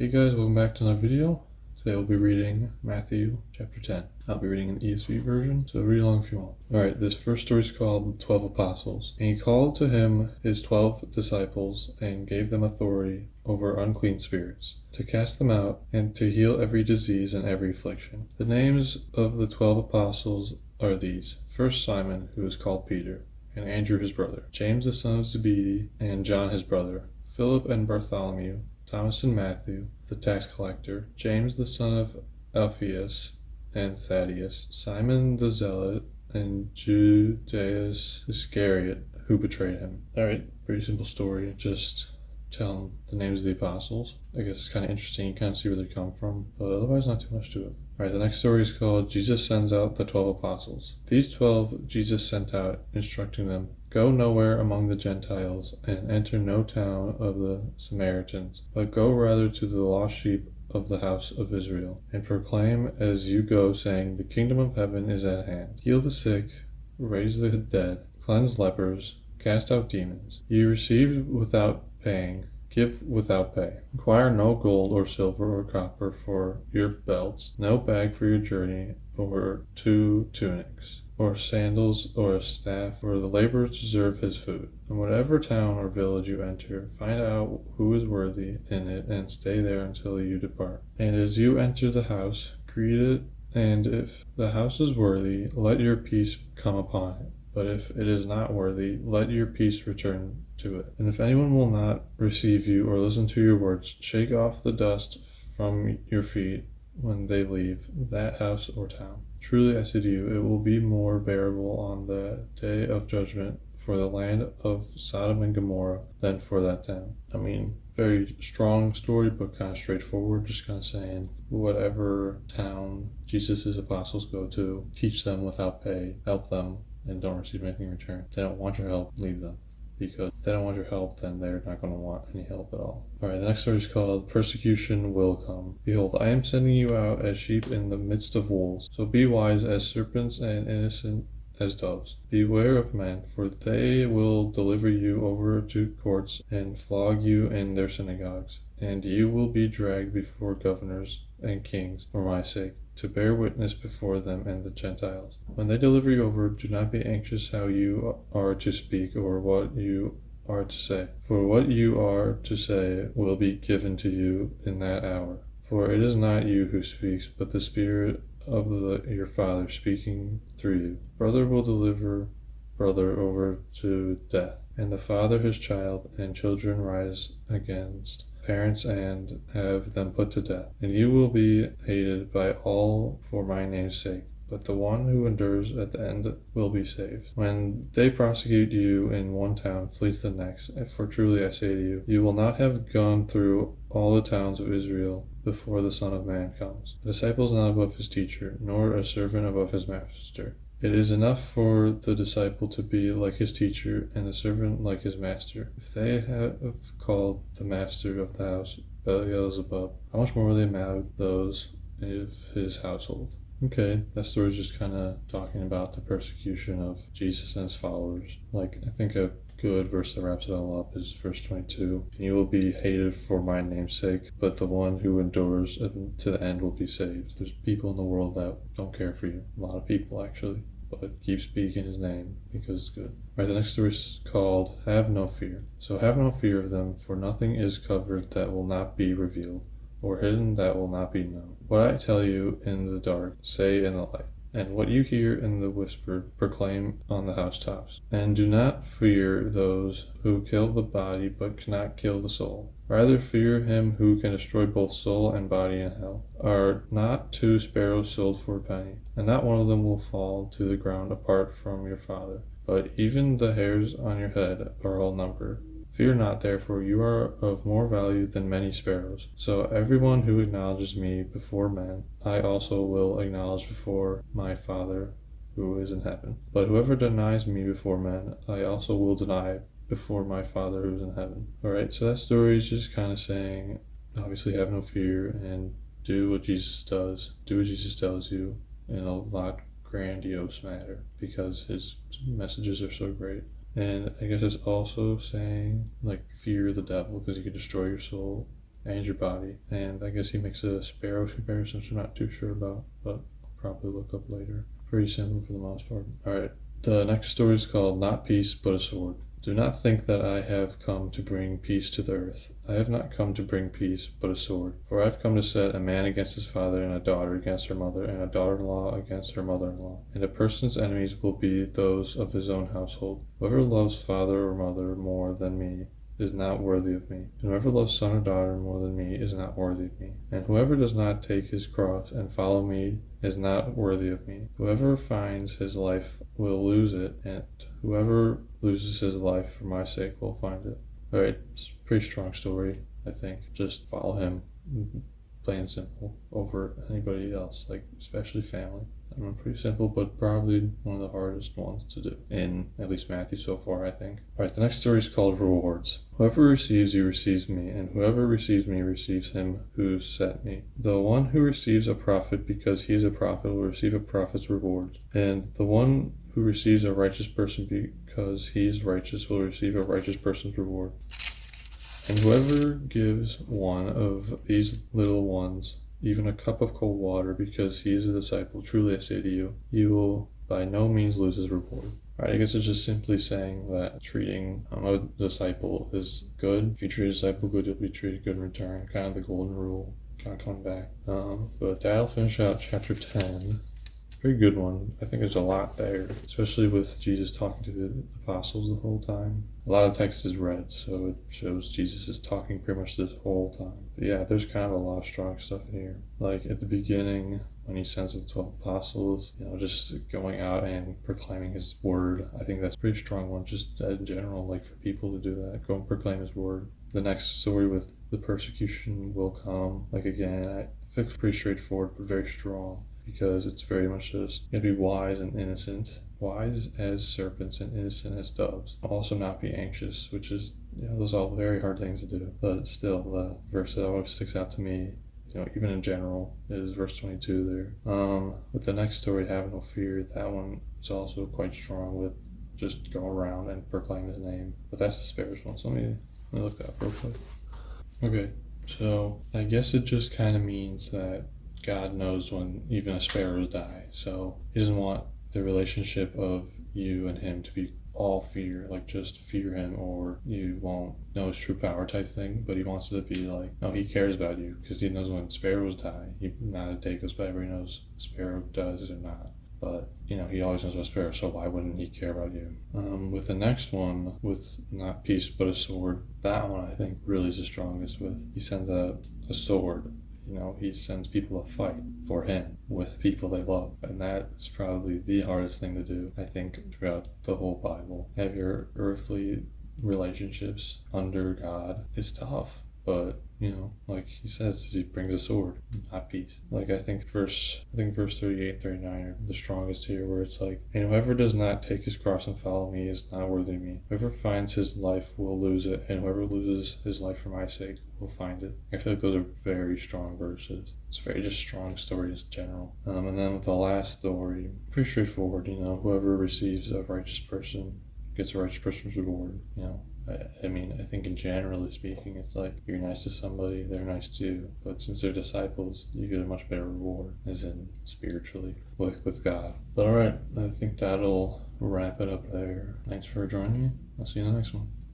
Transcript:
Hey guys, welcome back to another video. Today we'll be reading Matthew chapter 10. I'll be reading an ESV version, so read along if you want. Alright, this first story is called 12 Apostles. And he called to him his 12 disciples and gave them authority over unclean spirits, to cast them out and to heal every disease and every affliction. The names of the 12 apostles are these. First Simon, who is called Peter, and Andrew his brother, James the son of Zebedee, and John his brother, Philip and Bartholomew, Thomas and Matthew, the tax collector, James the son of Alphaeus and Thaddeus, Simon the Zealot, and Judas Iscariot, who betrayed him. Alright, pretty simple story, just telling the names of the apostles. I guess it's kind of interesting, you kind of see where they come from, but otherwise not too much to it. Alright, the next story is called Jesus Sends Out the 12 Apostles. These 12 Jesus sent out, instructing them, "Go nowhere among the Gentiles, and enter no town of the Samaritans, but go rather to the lost sheep of the house of Israel, and proclaim as you go, saying, the kingdom of heaven is at hand. Heal the sick, raise the dead, cleanse lepers, cast out demons. You receive without paying, give without pay. Require no gold or silver or copper for your belts, no bag for your journey, or 2 tunics, or sandals, or a staff, for the laborer deserves his food. In whatever town or village you enter, find out who is worthy in it, and stay there until you depart. And as you enter the house, greet it, and if the house is worthy, let your peace come upon it. But if it is not worthy, let your peace return to it. And if anyone will not receive you or listen to your words, shake off the dust from your feet when they leave that house or town. Truly I say to you, it will be more bearable on the day of judgment for the land of Sodom and Gomorrah than for that town." I mean, very strong story, but kind of straightforward, just kind of saying whatever town Jesus' apostles go to, teach them without pay, help them, and don't receive anything in return. If they don't want your help, leave them. Because if they don't want your help, then they're not going to want any help at all. Alright, the next story is called Persecution Will Come. Behold, I am sending you out as sheep in the midst of wolves. So be wise as serpents and innocent as doves. Beware of men, for they will deliver you over to courts and flog you in their synagogues. And you will be dragged before governors and kings for my sake, to bear witness before them and the Gentiles. When they deliver you over, do not be anxious how you are to speak or what you are to say. For what you are to say will be given to you in that hour. For it is not you who speaks, but the Spirit of your Father speaking through you. Brother will deliver brother over to death, and the father his child, and children rise against parents and have them put to death. And you will be hated by all for my name's sake, but the one who endures at the end will be saved. When they prosecute you in one town, flee to the next. For truly I say to you, you will not have gone through all the towns of Israel before the Son of Man comes. The disciple is not above his teacher, nor a servant above his master. It is enough for the disciple to be like his teacher, and the servant like his master. If they have called the master of the house Beelzebub, how much more will they mad those of his household? Okay, that story is just kind of talking about the persecution of Jesus and his followers. Like, I think a good verse that wraps it all up is verse 22. "And you will be hated for my name's sake, but the one who endures to the end will be saved." There's people in the world that don't care for you. A lot of people, actually. But keep speaking his name because it's good. Alright, the next story is called Have No Fear. "So have no fear of them, for nothing is covered that will not be revealed, or hidden that will not be known. What I tell you in the dark, say in the light. And what you hear in the whisper, proclaim on the housetops. And do not fear those who kill the body but cannot kill the soul. Rather fear him who can destroy both soul and body in hell. Are not 2 sparrows sold for a penny? And not one of them will fall to the ground apart from your Father. But even the hairs on your head are all numbered. Fear not, therefore, you are of more value than many sparrows. So everyone who acknowledges me before men, I also will acknowledge before my Father who is in heaven. But whoever denies me before men, I also will deny before my Father who is in heaven." Alright, so that story is just kind of saying, obviously have no fear and do what Jesus does. Do what Jesus tells you in a lot grandiose matter, because his messages are so great. And I guess it's also saying, like, fear the devil because he can destroy your soul and your body. And I guess he makes a sparrows comparison, which I'm not too sure about, but I'll probably look up later. Pretty simple for the most part. Alright, the next story is called Not Peace, but a Sword. Do not think that I have come to bring peace to the earth. I have not come to bring peace, but a sword. For I have come to set a man against his father, and a daughter against her mother, and a daughter-in-law against her mother-in-law. And a person's enemies will be those of his own household. Whoever loves father or mother more than me is not worthy of me. And whoever loves son or daughter more than me is not worthy of me. And whoever does not take his cross and follow me is not worthy of me. Whoever finds his life will lose it, and whoever loses his life for my sake will find it. Alright, it's a pretty strong story, I think. Just follow him, plain and simple, over anybody else, like especially family. I mean, pretty simple, but probably one of the hardest ones to do in at least Matthew so far, I think. Alright, the next story is called Rewards. Whoever receives you receives me, and whoever receives me receives him who sent me. The one who receives a prophet because he is a prophet will receive a prophet's reward, and the one who receives a righteous person because he is righteous will receive a righteous person's reward. And whoever gives one of these little ones even a cup of cold water because he is a disciple, truly I say to you, he will by no means lose his reward. Alright, I guess it's just simply saying that treating a disciple is good. If you treat a disciple good, you'll be treated good in return. Kind of the golden rule, kind of coming back. But that'll finish out chapter 10. Pretty good one. I think there's a lot there, especially with Jesus talking to the apostles the whole time. A lot of text is read, so it shows Jesus is talking pretty much this whole time. But yeah, there's kind of a lot of strong stuff in here. Like at the beginning, when he sends the 12 apostles, just going out and proclaiming his word. I think that's a pretty strong one, just in general, like for people to do that, go and proclaim his word. The next story with the persecution will come, like again, I think it's pretty straightforward, but very strong. Because it's very much just, you gotta be wise and innocent. Wise as serpents and innocent as doves. Also not be anxious, which is, those are all very hard things to do. But still, the verse that always sticks out to me, even in general, is verse 22 there. With the next story, Have No Fear, that one is also quite strong with just go around and proclaim his name. But that's the sparrows one, so let me look that up real quick. Okay, so I guess it just kind of means that God knows when even a sparrow die, so he doesn't want the relationship of you and him to be all fear, like just fear him or you won't know his true power type thing, but he wants it to be like, no, he cares about you because he knows when sparrows die, not a day goes by where he knows a sparrow does or not. But, he always knows about sparrow, so why wouldn't he care about you? With the next one, with Not Peace but a Sword, that one I think really is the strongest with, he sends a sword. He sends people to fight for him with people they love. And that is probably the hardest thing to do, I think, throughout the whole Bible. Have your earthly relationships under God is tough. But, like he says, he brings a sword, not peace. Like I think verse 38 and 39 are the strongest here, where it's like, and whoever does not take his cross and follow me is not worthy of me. Whoever finds his life will lose it, and whoever loses his life for my sake will find it. I feel like those are very strong verses. It's very just strong stories in general. And then with the last story, pretty straightforward, whoever receives a righteous person gets a righteous person's reward, I think generally speaking, it's like you're nice to somebody, they're nice to you. But since they're disciples, you get a much better reward, as in spiritually, with God. But alright, I think that'll wrap it up there. Thanks for joining me. I'll see you in the next one.